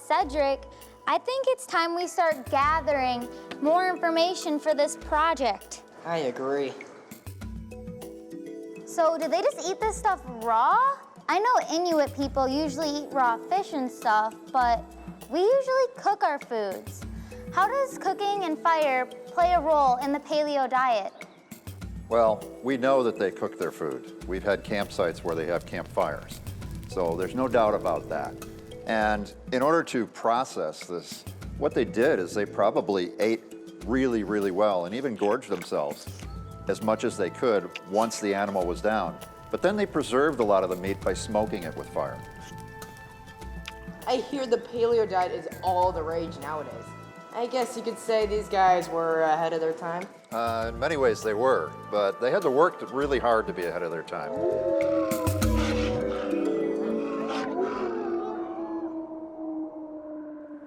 Cedric, I think it's time we start gathering more information for this project. I agree. So, do they just eat this stuff raw? I know Inuit people usually eat raw fish and stuff, but we usually cook our foods. How does cooking and fire play a role in the paleo diet? Well, we know that they cook their food. We've had campsites where they have campfires. So there's no doubt about that. And in order to process this, what they did is they probably ate really, really well and even gorged themselves as much as they could once the animal was down. But then they preserved a lot of the meat by smoking it with fire. I hear the paleo diet is all the rage nowadays. I guess you could say these guys were ahead of their time. In many ways they were, but they had to work really hard to be ahead of their time.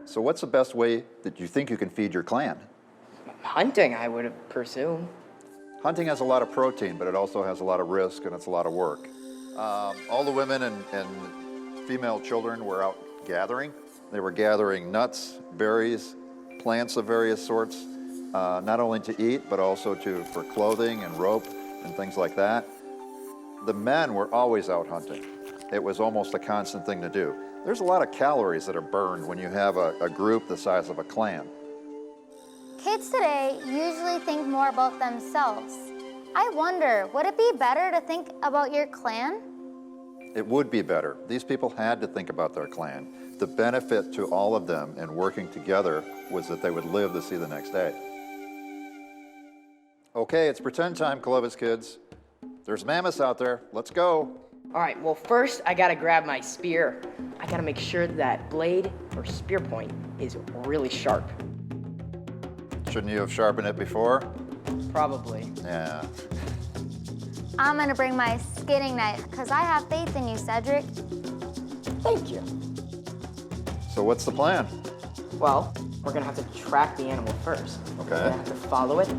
So what's the best way that you think you can feed your clan? Hunting, I would presume. Hunting has a lot of protein, but it also has a lot of risk and it's a lot of work. All the women and female children were out gathering. They were gathering nuts, berries, plants of various sorts, not only to eat, but also for clothing and rope and things like that. The men were always out hunting. It was almost a constant thing to do. There's a lot of calories that are burned when you have a group the size of a clan. Kids today usually think more about themselves. I wonder, would it be better to think about your clan? It would be better. These people had to think about their clan. The benefit to all of them in working together was that they would live to see the next day. Okay, it's pretend time, Clovis Kids. There's mammoths out there. Let's go. All right, well, first I gotta grab my spear. I gotta make sure that blade or spear point is really sharp. Shouldn't you have sharpened it before? Probably. Yeah. I'm gonna bring my skinning knife because I have faith in you, Cedric. Thank you. So what's the plan? Well, we're gonna have to track the animal first. Okay. We're gonna have to follow it.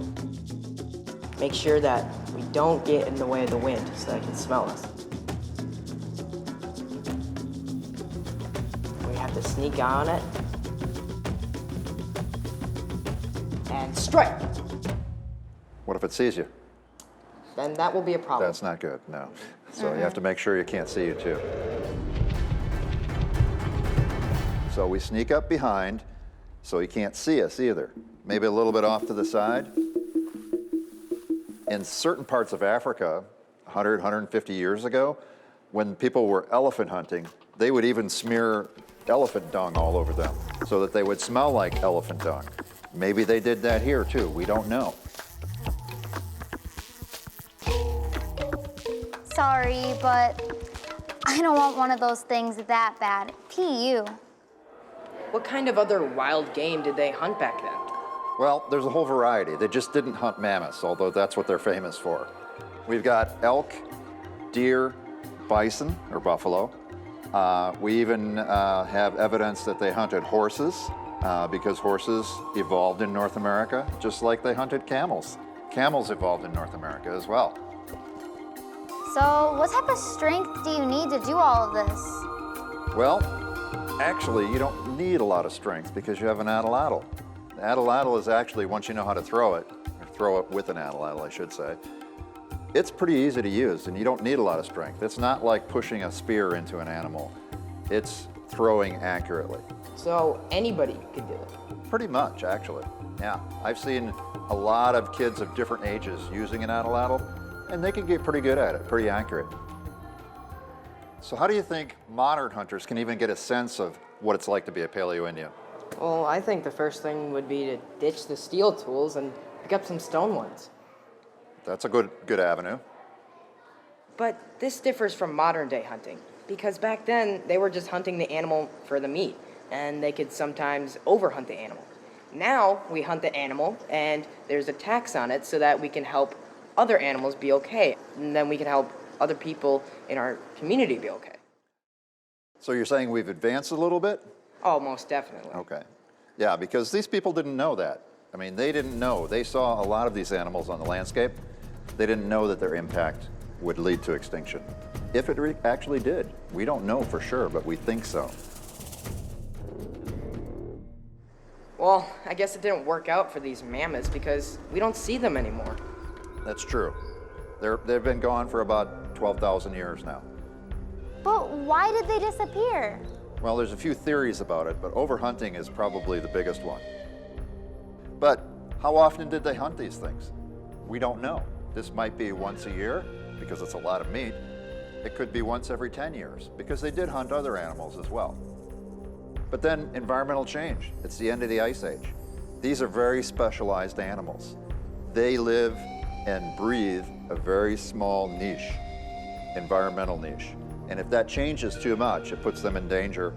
Make sure that we don't get in the way of the wind so that it can smell us. We have to sneak on it. And strike! What if it sees you? Then that will be a problem. That's not good, no. So you have to make sure you can't see you too. So we sneak up behind so he can't see us either. Maybe a little bit off to the side. In certain parts of Africa, 100, 150 years ago, when people were elephant hunting, they would even smear elephant dung all over them so that they would smell like elephant dung. Maybe they did that here too, we don't know. Sorry, but I don't want one of those things that bad. PU. What kind of other wild game did they hunt back then? Well, there's a whole variety. They just didn't hunt mammoths, although that's what they're famous for. We've got elk, deer, bison, or buffalo. We even have evidence that they hunted horses because horses evolved in North America, just like they hunted camels. Camels evolved in North America as well. So, what type of strength do you need to do all of this? Well, actually, you don't need a lot of strength because you have an atlatl. The atlatl is actually, once you know how to throw it, or throw it with an atlatl, I should say, it's pretty easy to use and you don't need a lot of strength. It's not like pushing a spear into an animal. It's throwing accurately. So anybody could do it? Pretty much, actually. Yeah, I've seen a lot of kids of different ages using an atlatl, and they can get pretty good at it, pretty accurate. So how do you think modern hunters can even get a sense of what it's like to be a Paleo-Indian? Well, I think the first thing would be to ditch the steel tools and pick up some stone ones. That's a good avenue. But this differs from modern day hunting, because back then they were just hunting the animal for the meat, and they could sometimes overhunt the animal. Now we hunt the animal, and there's a tax on it so that we can help other animals be okay, and then we can help other people in our community be okay. So you're saying we've advanced a little bit? Oh, most definitely. Okay. Yeah, because these people didn't know that. I mean, they didn't know. They saw a lot of these animals on the landscape. They didn't know that their impact would lead to extinction. If it actually did, we don't know for sure, but we think so. Well, I guess it didn't work out for these mammoths because we don't see them anymore. That's true. They've been gone for about 12,000 years now. But why did they disappear? Well, there's a few theories about it, but overhunting is probably the biggest one. But how often did they hunt these things? We don't know. This might be once a year because it's a lot of meat. It could be once every 10 years because they did hunt other animals as well. But then environmental change. It's the end of the Ice Age. These are very specialized animals. They live and breathe a very small niche, environmental niche. And if that changes too much, it puts them in danger,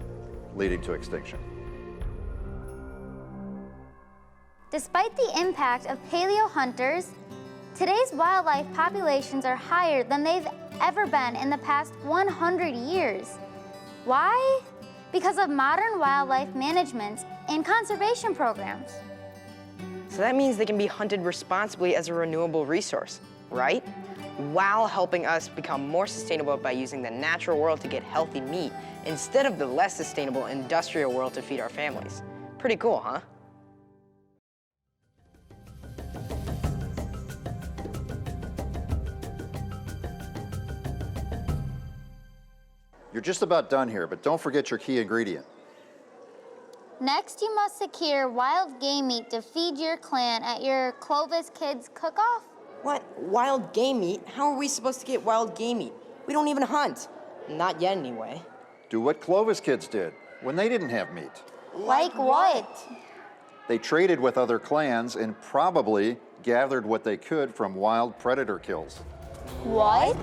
leading to extinction. Despite the impact of paleo hunters, today's wildlife populations are higher than they've ever been in the past 100 years. Why? Because of modern wildlife management and conservation programs. So that means they can be hunted responsibly as a renewable resource, right? While helping us become more sustainable by using the natural world to get healthy meat instead of the less sustainable industrial world to feed our families. Pretty cool, huh? You're just about done here, but don't forget your key ingredient. Next, you must secure wild game meat to feed your clan at your Clovis Kids cook-off. What? Wild game meat? How are we supposed to get wild game meat? We don't even hunt. Not yet, anyway. Do what Clovis Kids did when they didn't have meat. Like what? They traded with other clans and probably gathered what they could from wild predator kills. What?